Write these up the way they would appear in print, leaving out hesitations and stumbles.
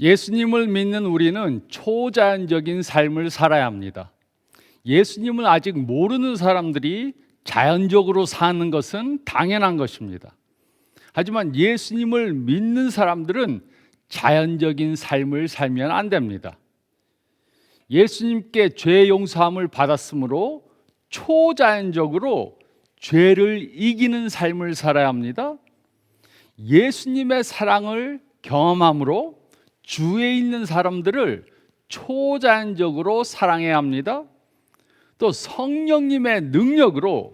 예수님을 믿는 우리는 초자연적인 삶을 살아야 합니다. 예수님을 아직 모르는 사람들이 자연적으로 사는 것은 당연한 것입니다. 하지만 예수님을 믿는 사람들은 자연적인 삶을 살면 안 됩니다. 예수님께 죄 용서함을 받았으므로 초자연적으로 죄를 이기는 삶을 살아야 합니다. 예수님의 사랑을 경험함으로 주위에 있는 사람들을 초자연적으로 사랑해야 합니다. 또 성령님의 능력으로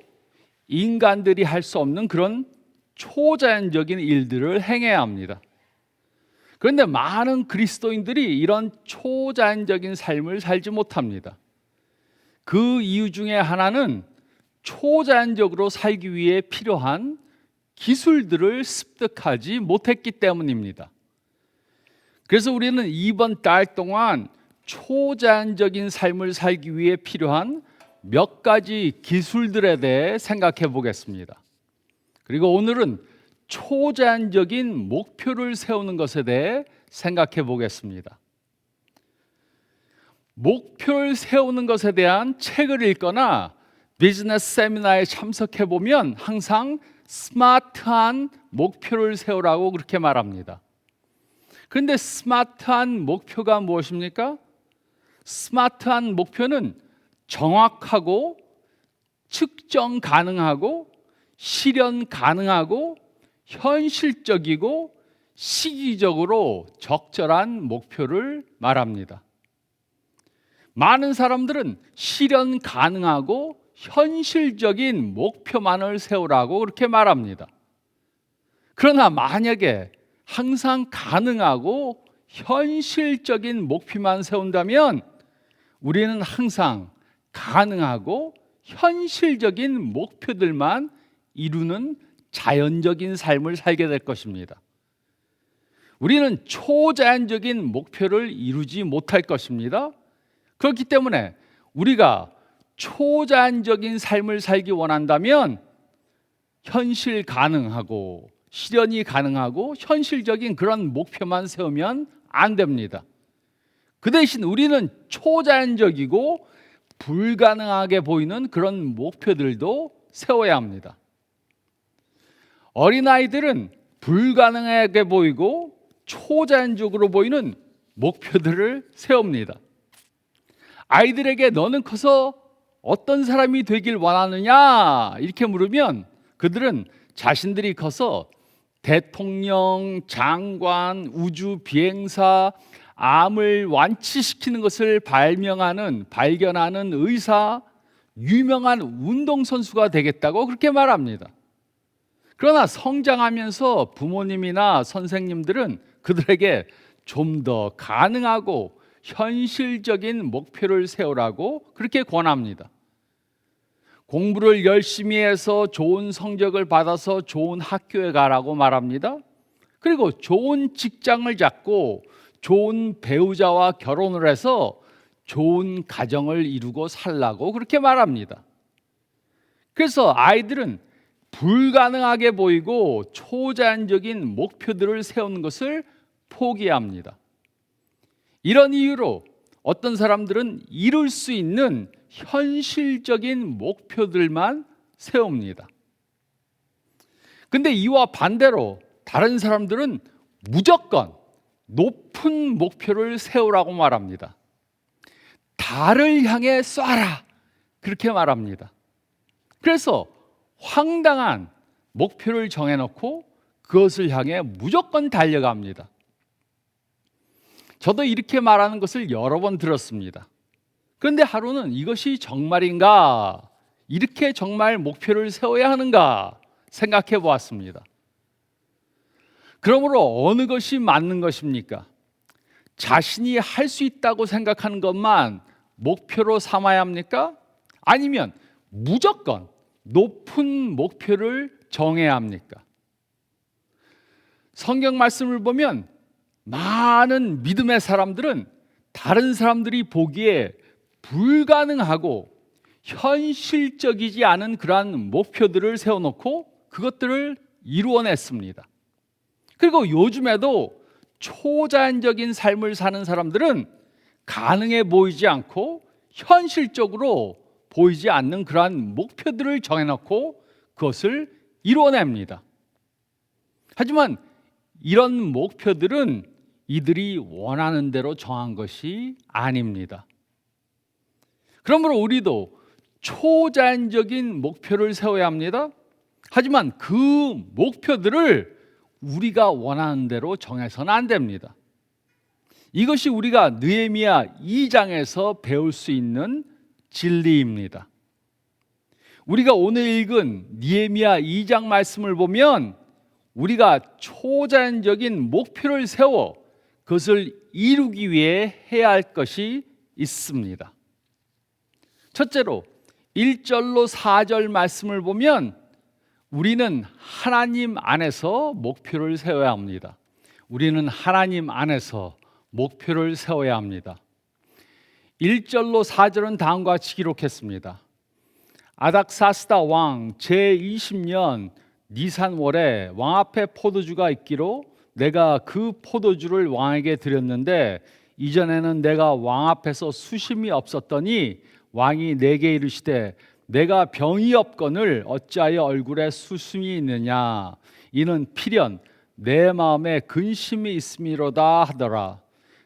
인간들이 할 수 없는 그런 초자연적인 일들을 행해야 합니다. 그런데 많은 그리스도인들이 이런 초자연적인 삶을 살지 못합니다. 그 이유 중에 하나는 초자연적으로 살기 위해 필요한 기술들을 습득하지 못했기 때문입니다. 그래서 우리는 이번 달 동안 초자연적인 삶을 살기 위해 필요한 몇 가지 기술들에 대해 생각해 보겠습니다. 그리고 오늘은 초자연적인 목표를 세우는 것에 대해 생각해 보겠습니다. 목표를 세우는 것에 대한 책을 읽거나 비즈니스 세미나에 참석해 보면 항상 스마트한 목표를 세우라고 그렇게 말합니다. 그런데 스마트한 목표가 무엇입니까? 스마트한 목표는 정확하고 측정 가능하고 실현 가능하고 현실적이고 시기적으로 적절한 목표를 말합니다. 많은 사람들은 실현 가능하고 현실적인 목표만을 세우라고 그렇게 말합니다. 그러나 만약에 항상 가능하고 현실적인 목표만 세운다면 우리는 항상 가능하고 현실적인 목표들만 이루는 자연적인 삶을 살게 될 것입니다. 우리는 초자연적인 목표를 이루지 못할 것입니다. 그렇기 때문에 우리가 초자연적인 삶을 살기 원한다면 현실 가능하고 실현이 가능하고 현실적인 그런 목표만 세우면 안 됩니다. 그 대신 우리는 초자연적이고 불가능하게 보이는 그런 목표들도 세워야 합니다. 어린아이들은 불가능하게 보이고 초자연적으로 보이는 목표들을 세웁니다. 아이들에게 너는 커서 어떤 사람이 되길 원하느냐 이렇게 물으면 그들은 자신들이 커서 대통령, 장관, 우주 비행사, 암을 완치시키는 것을 발견하는 의사, 유명한 운동선수가 되겠다고 그렇게 말합니다. 그러나 성장하면서 부모님이나 선생님들은 그들에게 좀 더 가능하고 현실적인 목표를 세우라고 그렇게 권합니다. 공부를 열심히 해서 좋은 성적을 받아서 좋은 학교에 가라고 말합니다. 그리고 좋은 직장을 잡고 좋은 배우자와 결혼을 해서 좋은 가정을 이루고 살라고 그렇게 말합니다. 그래서 아이들은 불가능하게 보이고 초자연적인 목표들을 세우는 것을 포기합니다. 이런 이유로 어떤 사람들은 이룰 수 있는 현실적인 목표들만 세웁니다. 근데 이와 반대로 다른 사람들은 무조건 높은 목표를 세우라고 말합니다. 달을 향해 쏴라 그렇게 말합니다. 그래서 황당한 목표를 정해놓고 그것을 향해 무조건 달려갑니다. 저도 이렇게 말하는 것을 여러 번 들었습니다. 그런데 하루는 이것이 정말인가? 이렇게 정말 목표를 세워야 하는가? 생각해 보았습니다. 그러므로 어느 것이 맞는 것입니까? 자신이 할 수 있다고 생각하는 것만 목표로 삼아야 합니까? 아니면 무조건 높은 목표를 정해야 합니까? 성경 말씀을 보면 많은 믿음의 사람들은 다른 사람들이 보기에 불가능하고 현실적이지 않은 그러한 목표들을 세워놓고 그것들을 이루어냈습니다. 그리고 요즘에도 초자연적인 삶을 사는 사람들은 가능해 보이지 않고 현실적으로 보이지 않는 그러한 목표들을 정해놓고 그것을 이루어냅니다. 하지만 이런 목표들은 이들이 원하는 대로 정한 것이 아닙니다. 그러므로 우리도 초자연적인 목표를 세워야 합니다. 하지만 그 목표들을 우리가 원하는 대로 정해서는 안 됩니다. 이것이 우리가 느헤미야 2장에서 배울 수 있는 진리입니다. 우리가 오늘 읽은 느헤미야 2장 말씀을 보면 우리가 초자연적인 목표를 세워 그것을 이루기 위해 해야 할 것이 있습니다. 첫째로 1절로 4절 말씀을 보면 우리는 하나님 안에서 목표를 세워야 합니다. 우리는 하나님 안에서 목표를 세워야 합니다. 1절로 4절은 다음과 같이 기록했습니다. 아닥사스다 왕 제20년 니산월에 왕 앞에 포도주가 있기로 내가 그 포도주를 왕에게 드렸는데 이전에는 내가 왕 앞에서 수심이 없었더니 왕이 내게 이르시되 내가 병이 없거늘 어찌하여 얼굴에 수심이 있느냐 이는 필연 내 마음에 근심이 있음이로다 하더라.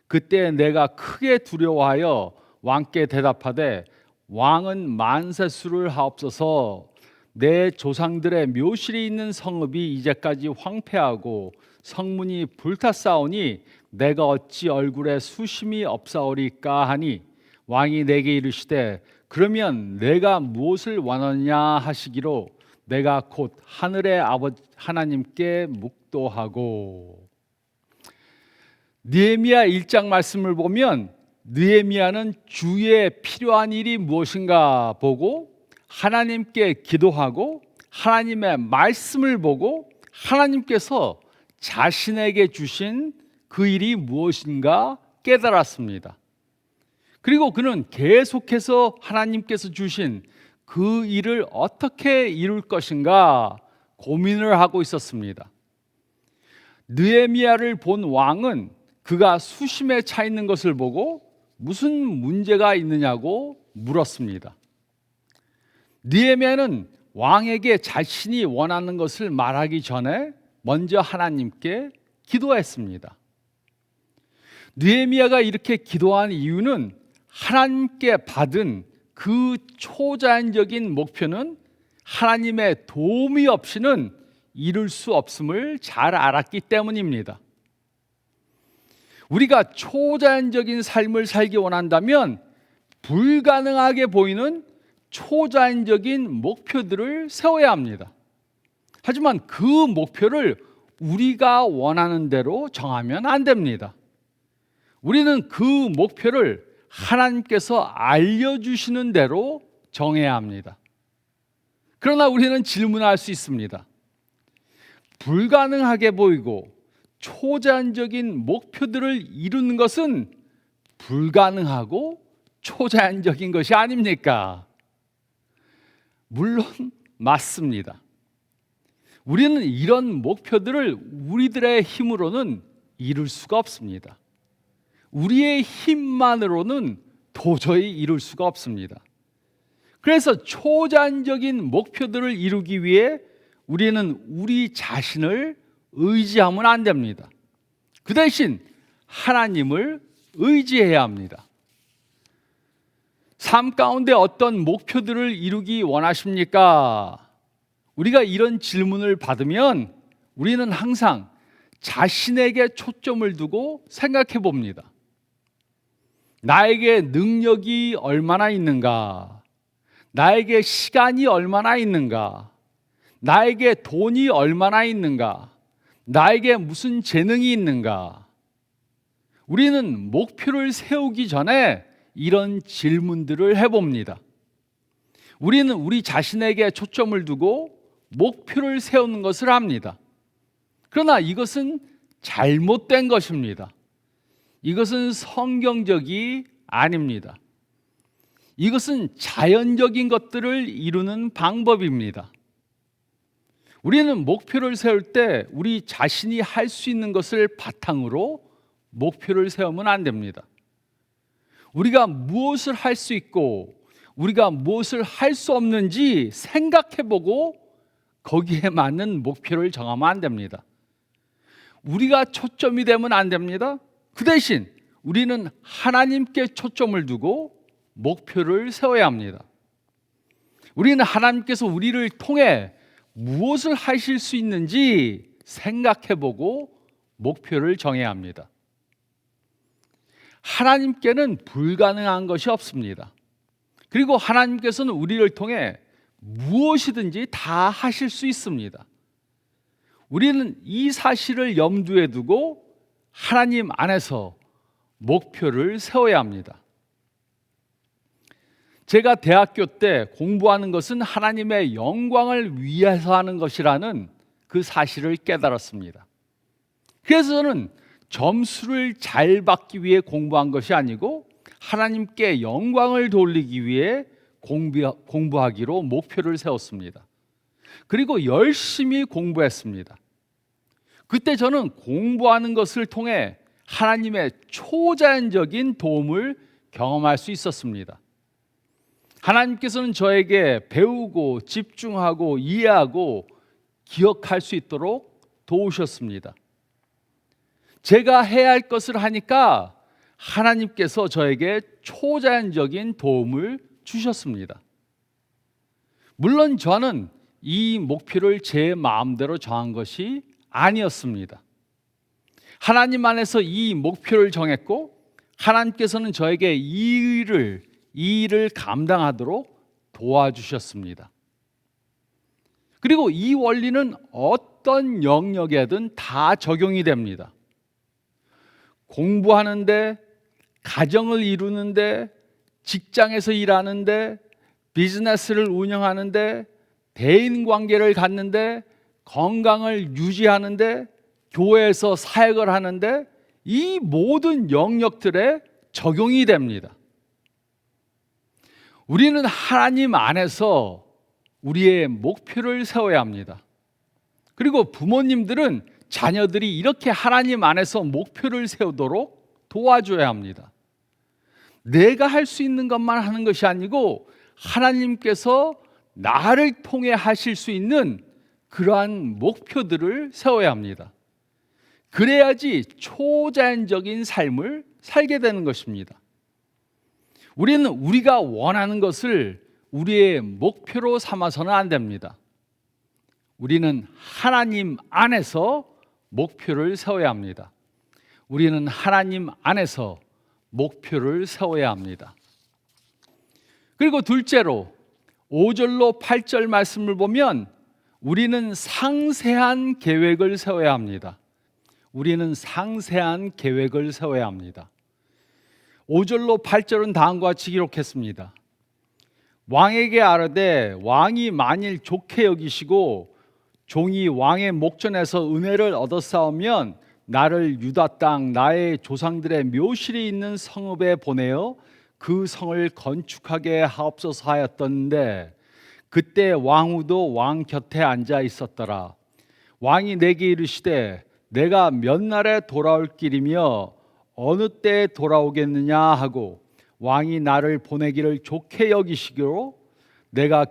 그때 내가 크게 두려워하여 왕께 대답하되 왕은 만세수를 하옵소서. 내 조상들의 묘실이 있는 성읍이 이제까지 황폐하고 성문이 불탔사오니 내가 어찌 얼굴에 수심이 없사오리까 하니 왕이 내게 이르시되 그러면 내가 무엇을 원하느냐 하시기로 내가 곧 하늘의 아버지 하나님께 묵도하고. 느헤미야 1장 말씀을 보면 느헤미야는 주의 필요한 일이 무엇인가 보고 하나님께 기도하고 하나님의 말씀을 보고 하나님께서 자신에게 주신 그 일이 무엇인가 깨달았습니다. 그리고 그는 계속해서 하나님께서 주신 그 일을 어떻게 이룰 것인가 고민을 하고 있었습니다. 느헤미야를 본 왕은 그가 수심에 차 있는 것을 보고 무슨 문제가 있느냐고 물었습니다. 느헤미야는 왕에게 자신이 원하는 것을 말하기 전에 먼저 하나님께 기도했습니다. 느헤미야가 이렇게 기도한 이유는 하나님께 받은 그 초자연적인 목표는 하나님의 도움이 없이는 이룰 수 없음을 잘 알았기 때문입니다. 우리가 초자연적인 삶을 살기 원한다면 불가능하게 보이는 초자연적인 목표들을 세워야 합니다. 하지만 그 목표를 우리가 원하는 대로 정하면 안 됩니다. 우리는 그 목표를 하나님께서 알려주시는 대로 정해야 합니다. 그러나 우리는 질문할 수 있습니다. 불가능하게 보이고 초자연적인 목표들을 이루는 것은 불가능하고 초자연적인 것이 아닙니까? 물론 맞습니다. 우리는 이런 목표들을 우리들의 힘으로는 이룰 수가 없습니다. 우리의 힘만으로는 도저히 이룰 수가 없습니다. 그래서 초자연적인 목표들을 이루기 위해 우리는 우리 자신을 의지하면 안 됩니다. 그 대신 하나님을 의지해야 합니다. 삶 가운데 어떤 목표들을 이루기 원하십니까? 우리가 이런 질문을 받으면 우리는 항상 자신에게 초점을 두고 생각해 봅니다. 나에게 능력이 얼마나 있는가? 나에게 시간이 얼마나 있는가? 나에게 돈이 얼마나 있는가? 나에게 무슨 재능이 있는가? 우리는 목표를 세우기 전에 이런 질문들을 해봅니다. 우리는 우리 자신에게 초점을 두고 목표를 세우는 것을 합니다. 그러나 이것은 잘못된 것입니다. 이것은 성경적이 아닙니다. 이것은 자연적인 것들을 이루는 방법입니다. 우리는 목표를 세울 때 우리 자신이 할 수 있는 것을 바탕으로 목표를 세우면 안 됩니다. 우리가 무엇을 할 수 있고 우리가 무엇을 할 수 없는지 생각해보고 거기에 맞는 목표를 정하면 안 됩니다. 우리가 초점이 되면 안 됩니다. 그 대신 우리는 하나님께 초점을 두고 목표를 세워야 합니다. 우리는 하나님께서 우리를 통해 무엇을 하실 수 있는지 생각해보고 목표를 정해야 합니다. 하나님께는 불가능한 것이 없습니다. 그리고 하나님께서는 우리를 통해 무엇이든지 다 하실 수 있습니다. 우리는 이 사실을 염두에 두고 하나님 안에서 목표를 세워야 합니다. 제가 대학교 때 공부하는 것은 하나님의 영광을 위해서 하는 것이라는 그 사실을 깨달았습니다. 그래서 저는 점수를 잘 받기 위해 공부한 것이 아니고 하나님께 영광을 돌리기 위해 공부하기로 목표를 세웠습니다. 그리고 열심히 공부했습니다. 그때 저는 공부하는 것을 통해 하나님의 초자연적인 도움을 경험할 수 있었습니다. 하나님께서는 저에게 배우고 집중하고 이해하고 기억할 수 있도록 도우셨습니다. 제가 해야 할 것을 하니까 하나님께서 저에게 초자연적인 도움을 주셨습니다. 물론 저는 이 목표를 제 마음대로 정한 것이 아니었습니다. 하나님 안에서 이 목표를 정했고 하나님께서는 저에게 이 일을 감당하도록 도와주셨습니다. 그리고 이 원리는 어떤 영역에든 다 적용이 됩니다. 공부하는데, 가정을 이루는데, 직장에서 일하는데, 비즈니스를 운영하는데, 대인관계를 갖는데, 건강을 유지하는데, 교회에서 사역을 하는데 이 모든 영역들에 적용이 됩니다. 우리는 하나님 안에서 우리의 목표를 세워야 합니다. 그리고 부모님들은 자녀들이 이렇게 하나님 안에서 목표를 세우도록 도와줘야 합니다. 내가 할 수 있는 것만 하는 것이 아니고 하나님께서 나를 통해 하실 수 있는 그러한 목표들을 세워야 합니다. 그래야지 초자연적인 삶을 살게 되는 것입니다. 우리는 우리가 원하는 것을 우리의 목표로 삼아서는 안 됩니다. 우리는 하나님 안에서 목표를 세워야 합니다. 우리는 하나님 안에서 목표를 세워야 합니다. 그리고 둘째로 5절로 8절 말씀을 보면 우리는 상세한 계획을 세워야 합니다. 우리는 상세한 계획을 세워야 합니다. 5절로 8절은 다음과 같이 기록했습니다. 왕에게 아뢰되 왕이 만일 좋게 여기시고 종이 왕의 목전에서 은혜를 얻었사오면 나를 유다 땅 나의 조상들의 묘실이 있는 성읍에 보내어 그 성을 건축하게 하옵소서 하였던데 그때 왕후도 왕 곁에 앉아 있었더라. 왕이 내게 이르시되 내가 몇 날에 돌아올 길이며 어느 때에 돌아오겠느냐 하고 왕이 나를 보내기를 좋게 여기시기로 내가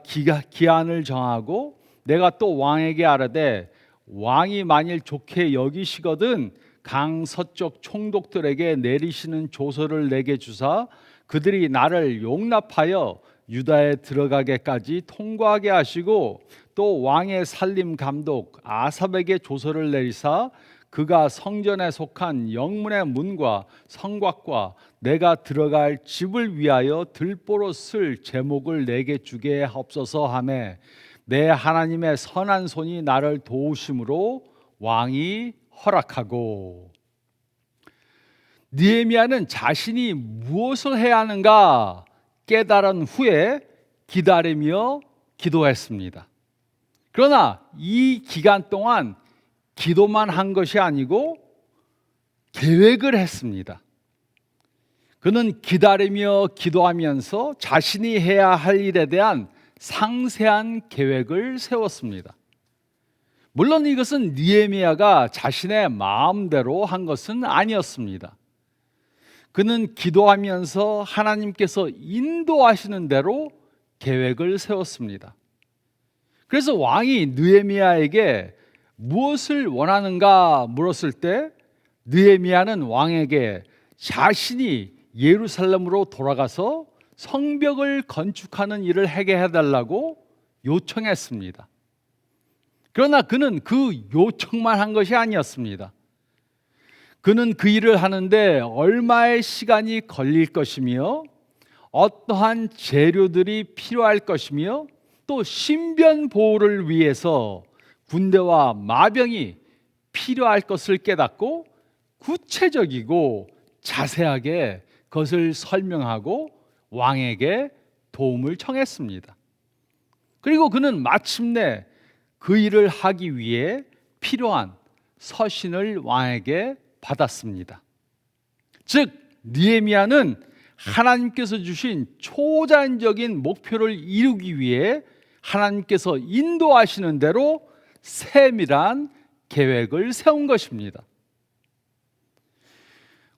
기한을 정하고 내가 또 왕에게 아뢰되 왕이 만일 좋게 여기시거든 강 서쪽 총독들에게 내리시는 조서를 내게 주사 그들이 나를 용납하여 유다에 들어가게까지 통과하게 하시고 또 왕의 살림 감독 아삽에게 조서를 내리사 그가 성전에 속한 영문의 문과 성곽과 내가 들어갈 집을 위하여 들보로 쓸 제목을 내게 주게 하옵소서 하매 내 하나님의 선한 손이 나를 도우심으로 왕이 허락하고. 느헤미야는 자신이 무엇을 해야 하는가 깨달은 후에 기다리며 기도했습니다. 그러나 이 기간 동안 기도만 한 것이 아니고 계획을 했습니다. 그는 기다리며 기도하면서 자신이 해야 할 일에 대한 상세한 계획을 세웠습니다. 물론 이것은 느헤미야가 자신의 마음대로 한 것은 아니었습니다. 그는 기도하면서 하나님께서 인도하시는 대로 계획을 세웠습니다. 그래서 왕이 느헤미야에게 무엇을 원하는가 물었을 때 느헤미야는 왕에게 자신이 예루살렘으로 돌아가서 성벽을 건축하는 일을 하게 해달라고 요청했습니다. 그러나 그는 그 요청만 한 것이 아니었습니다. 그는 그 일을 하는데 얼마의 시간이 걸릴 것이며 어떠한 재료들이 필요할 것이며 또 신변 보호를 위해서 군대와 마병이 필요할 것을 깨닫고 구체적이고 자세하게 그것을 설명하고 왕에게 도움을 청했습니다. 그리고 그는 마침내 그 일을 하기 위해 필요한 서신을 왕에게 받았습니다. 즉 느헤미야는 하나님께서 주신 초자연적인 목표를 이루기 위해 하나님께서 인도하시는 대로 세밀한 계획을 세운 것입니다.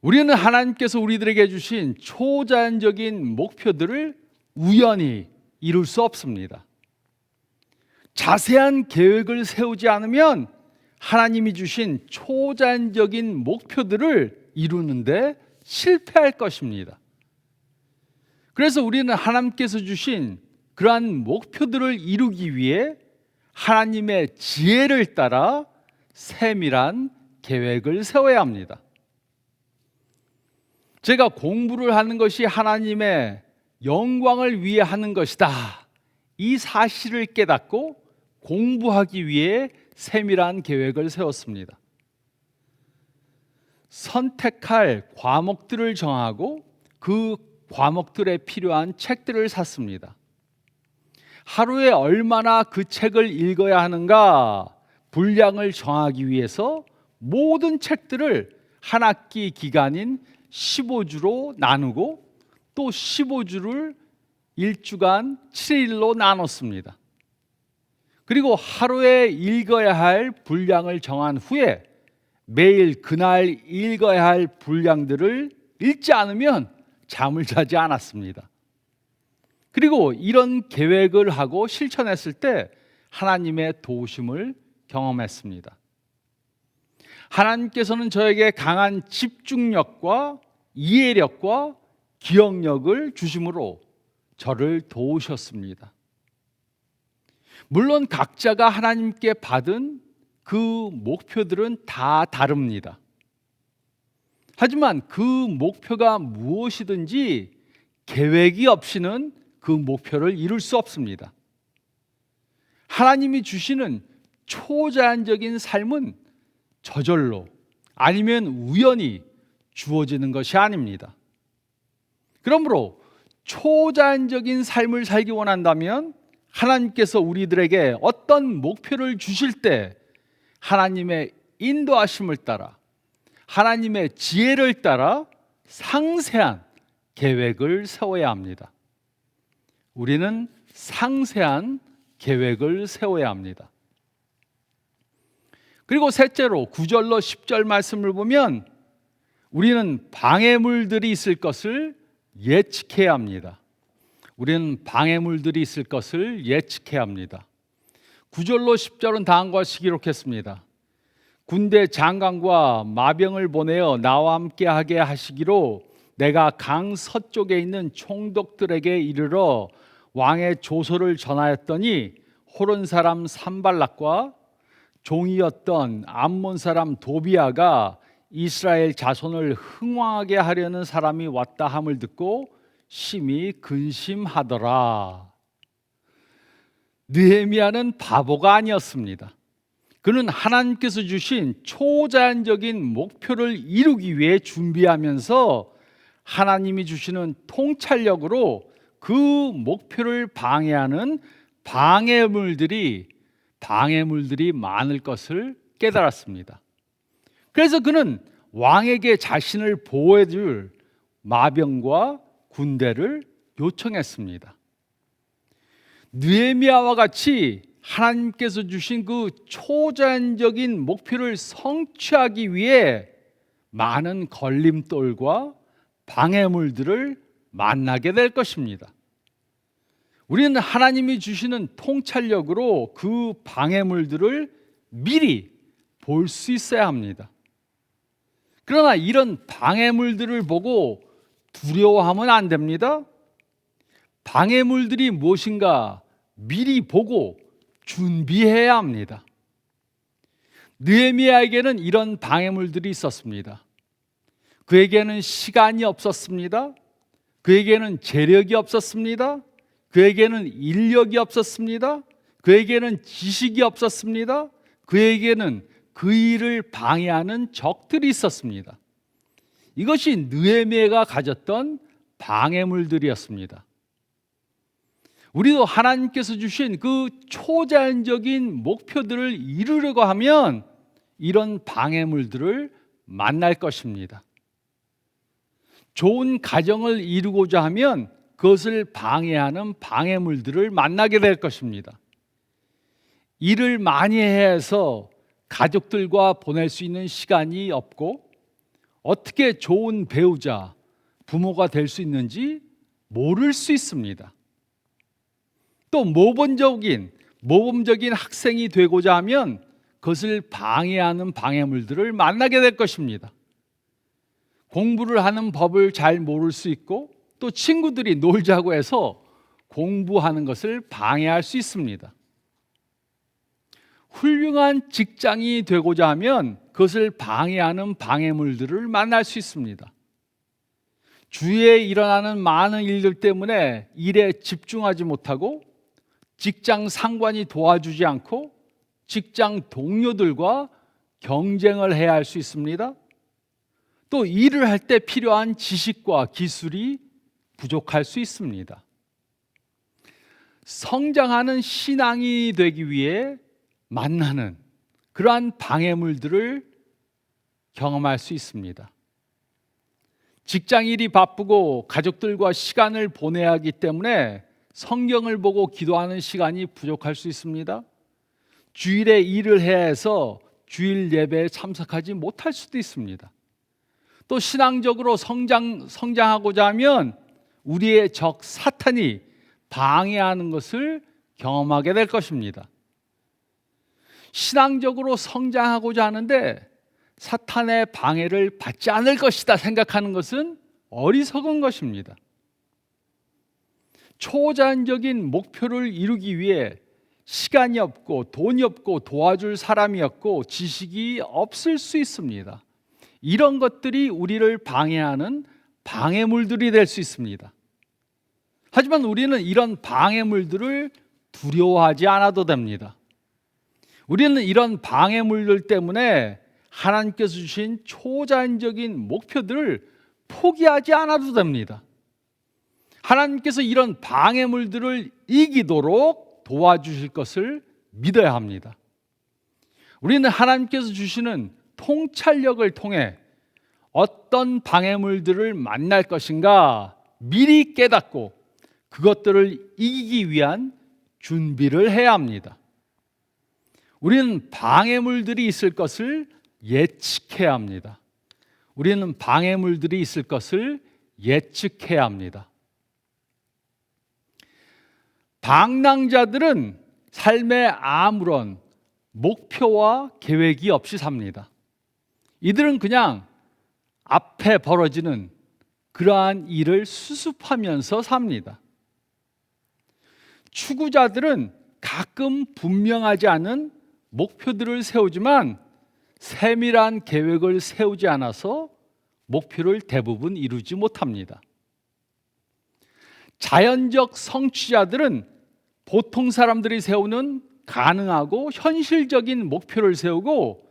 우리는 하나님께서 우리들에게 주신 초자연적인 목표들을 우연히 이룰 수 없습니다. 자세한 계획을 세우지 않으면 하나님이 주신 초자연적인 목표들을 이루는데 실패할 것입니다. 그래서 우리는 하나님께서 주신 그러한 목표들을 이루기 위해 하나님의 지혜를 따라 세밀한 계획을 세워야 합니다. 제가 공부를 하는 것이 하나님의 영광을 위해 하는 것이다, 이 사실을 깨닫고 공부하기 위해 세밀한 계획을 세웠습니다. 선택할 과목들을 정하고 그 과목들에 필요한 책들을 샀습니다. 하루에 얼마나 그 책을 읽어야 하는가 분량을 정하기 위해서 모든 책들을 한 학기 기간인 15주로 나누고 또 15주를 1주간 7일로 나눴습니다. 그리고 하루에 읽어야 할 분량을 정한 후에 매일 그날 읽어야 할 분량들을 읽지 않으면 잠을 자지 않았습니다. 그리고 이런 계획을 하고 실천했을 때 하나님의 도우심을 경험했습니다. 하나님께서는 저에게 강한 집중력과 이해력과 기억력을 주심으로 저를 도우셨습니다. 물론 각자가 하나님께 받은 그 목표들은 다 다릅니다. 하지만 그 목표가 무엇이든지 계획이 없이는 그 목표를 이룰 수 없습니다. 하나님이 주시는 초자연적인 삶은 저절로 아니면 우연히 주어지는 것이 아닙니다. 그러므로 초자연적인 삶을 살기 원한다면 하나님께서 우리들에게 어떤 목표를 주실 때 하나님의 인도하심을 따라 하나님의 지혜를 따라 상세한 계획을 세워야 합니다. 우리는 상세한 계획을 세워야 합니다. 그리고 셋째로 9절로 10절 말씀을 보면 우리는 방해물들이 있을 것을 예측해야 합니다. 우리는 방해물들이 있을 것을 예측해야 합니다. 9절로 10절은 다음과 같이 기록했습니다. 군대 장관과 마병을 보내어 나와 함께하게 하시기로 내가 강 서쪽에 있는 총독들에게 이르러 왕의 조서를 전하였더니 호론 사람 산발락과 종이었던 암몬 사람 도비아가 이스라엘 자손을 흥왕하게 하려는 사람이 왔다 함을 듣고 심히 근심하더라. 느헤미야는 바보가 아니었습니다. 그는 하나님께서 주신 초자연적인 목표를 이루기 위해 준비하면서 하나님이 주시는 통찰력으로 그 목표를 방해하는 방해물들이 많을 것을 깨달았습니다. 그래서 그는 왕에게 자신을 보호해 줄 마병과 군대를 요청했습니다. 느헤미야와 같이 하나님께서 주신 그 초자연적인 목표를 성취하기 위해 많은 걸림돌과 방해물들을 만나게 될 것입니다. 우리는 하나님이 주시는 통찰력으로 그 방해물들을 미리 볼 수 있어야 합니다. 그러나 이런 방해물들을 보고 두려워하면 안 됩니다. 방해물들이 무엇인가 미리 보고 준비해야 합니다. 느헤미야에게는 이런 방해물들이 있었습니다. 그에게는 시간이 없었습니다. 그에게는 재력이 없었습니다. 그에게는 인력이 없었습니다. 그에게는 지식이 없었습니다. 그에게는 그 일을 방해하는 적들이 있었습니다. 이것이 느헤미야가 가졌던 방해물들이었습니다. 우리도 하나님께서 주신 그 초자연적인 목표들을 이루려고 하면 이런 방해물들을 만날 것입니다. 좋은 가정을 이루고자 하면 그것을 방해하는 방해물들을 만나게 될 것입니다. 일을 많이 해서 가족들과 보낼 수 있는 시간이 없고 어떻게 좋은 배우자, 부모가 될 수 있는지 모를 수 있습니다. 또 모범적인 학생이 되고자 하면 그것을 방해하는 방해물들을 만나게 될 것입니다. 공부를 하는 법을 잘 모를 수 있고 또 친구들이 놀자고 해서 공부하는 것을 방해할 수 있습니다. 훌륭한 직장이 되고자 하면 그것을 방해하는 방해물들을 만날 수 있습니다. 주위에 일어나는 많은 일들 때문에 일에 집중하지 못하고 직장 상관이 도와주지 않고 직장 동료들과 경쟁을 해야 할 수 있습니다. 또 일을 할 때 필요한 지식과 기술이 부족할 수 있습니다. 성장하는 신앙이 되기 위해 만나는 그러한 방해물들을 경험할 수 있습니다. 직장일이 바쁘고 가족들과 시간을 보내야 하기 때문에 성경을 보고 기도하는 시간이 부족할 수 있습니다. 주일에 일을 해야 해서 주일 예배에 참석하지 못할 수도 있습니다. 또 신앙적으로 성장하고자 하면 우리의 적 사탄이 방해하는 것을 경험하게 될 것입니다. 신앙적으로 성장하고자 하는데 사탄의 방해를 받지 않을 것이다 생각하는 것은 어리석은 것입니다. 초자연적인 목표를 이루기 위해 시간이 없고 돈이 없고 도와줄 사람이 없고 지식이 없을 수 있습니다. 이런 것들이 우리를 방해하는 방해물들이 될 수 있습니다. 하지만 우리는 이런 방해물들을 두려워하지 않아도 됩니다. 우리는 이런 방해물들 때문에 하나님께서 주신 초자연적인 목표들을 포기하지 않아도 됩니다. 하나님께서 이런 방해물들을 이기도록 도와주실 것을 믿어야 합니다. 우리는 하나님께서 주시는 통찰력을 통해 어떤 방해물들을 만날 것인가 미리 깨닫고 그것들을 이기기 위한 준비를 해야 합니다. 우리는 방해물들이 있을 것을 예측해야 합니다. 우리는 방해물들이 있을 것을 예측해야 합니다. 방랑자들은 삶에 아무런 목표와 계획이 없이 삽니다. 이들은 그냥 앞에 벌어지는 그러한 일을 수습하면서 삽니다. 추구자들은 가끔 분명하지 않은 목표들을 세우지만 세밀한 계획을 세우지 않아서 목표를 대부분 이루지 못합니다. 자연적 성취자들은 보통 사람들이 세우는 가능하고 현실적인 목표를 세우고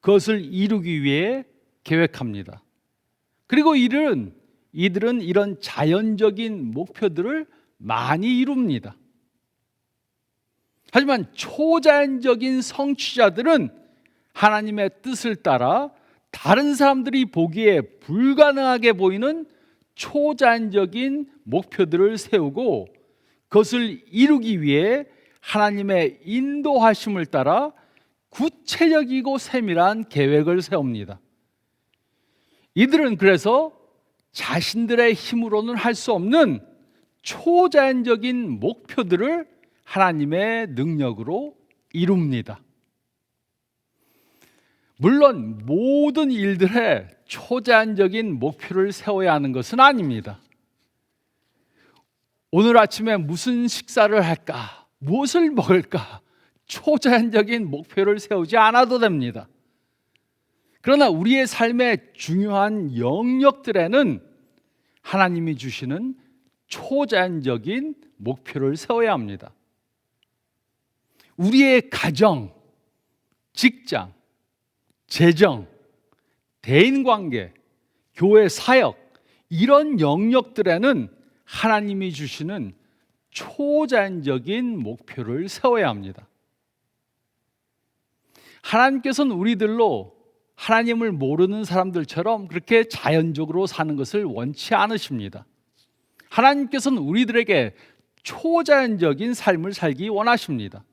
그것을 이루기 위해 계획합니다. 그리고 이들은 이런 자연적인 목표들을 많이 이룹니다. 하지만 초자연적인 성취자들은 하나님의 뜻을 따라 다른 사람들이 보기에 불가능하게 보이는 초자연적인 목표들을 세우고 그것을 이루기 위해 하나님의 인도하심을 따라 구체적이고 세밀한 계획을 세웁니다. 이들은 그래서 자신들의 힘으로는 할 수 없는 초자연적인 목표들을 하나님의 능력으로 이룹니다. 물론 모든 일들에 초자연적인 목표를 세워야 하는 것은 아닙니다. 오늘 아침에 무슨 식사를 할까? 무엇을 먹을까? 초자연적인 목표를 세우지 않아도 됩니다. 그러나 우리의 삶의 중요한 영역들에는 하나님이 주시는 초자연적인 목표를 세워야 합니다. 우리의 가정, 직장, 재정, 대인관계, 교회 사역, 이런 영역들에는 하나님이 주시는 초자연적인 목표를 세워야 합니다. 하나님께서는 우리들로 하나님을 모르는 사람들처럼 그렇게 자연적으로 사는 것을 원치 않으십니다. 하나님께서는 우리들에게 초자연적인 삶을 살기 원하십니다.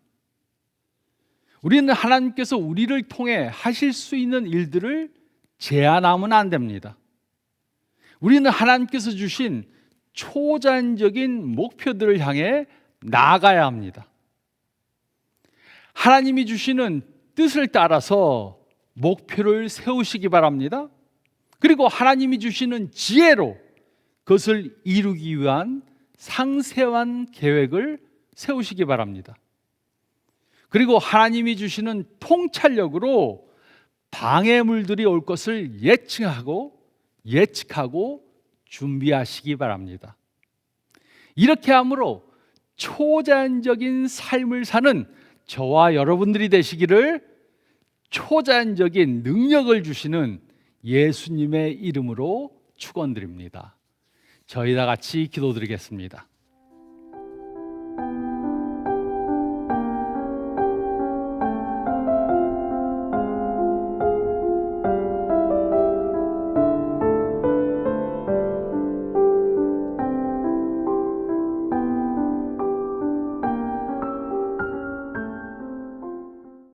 우리는 하나님께서 우리를 통해 하실 수 있는 일들을 제한하면 안 됩니다. 우리는 하나님께서 주신 초자연적인 목표들을 향해 나아가야 합니다. 하나님이 주시는 뜻을 따라서 목표를 세우시기 바랍니다. 그리고 하나님이 주시는 지혜로 그것을 이루기 위한 상세한 계획을 세우시기 바랍니다. 그리고 하나님이 주시는 통찰력으로 방해물들이 올 것을 예측하고 준비하시기 바랍니다. 이렇게 함으로 초자연적인 삶을 사는 저와 여러분들이 되시기를 초자연적인 능력을 주시는 예수님의 이름으로 축원드립니다. 저희 다 같이 기도드리겠습니다.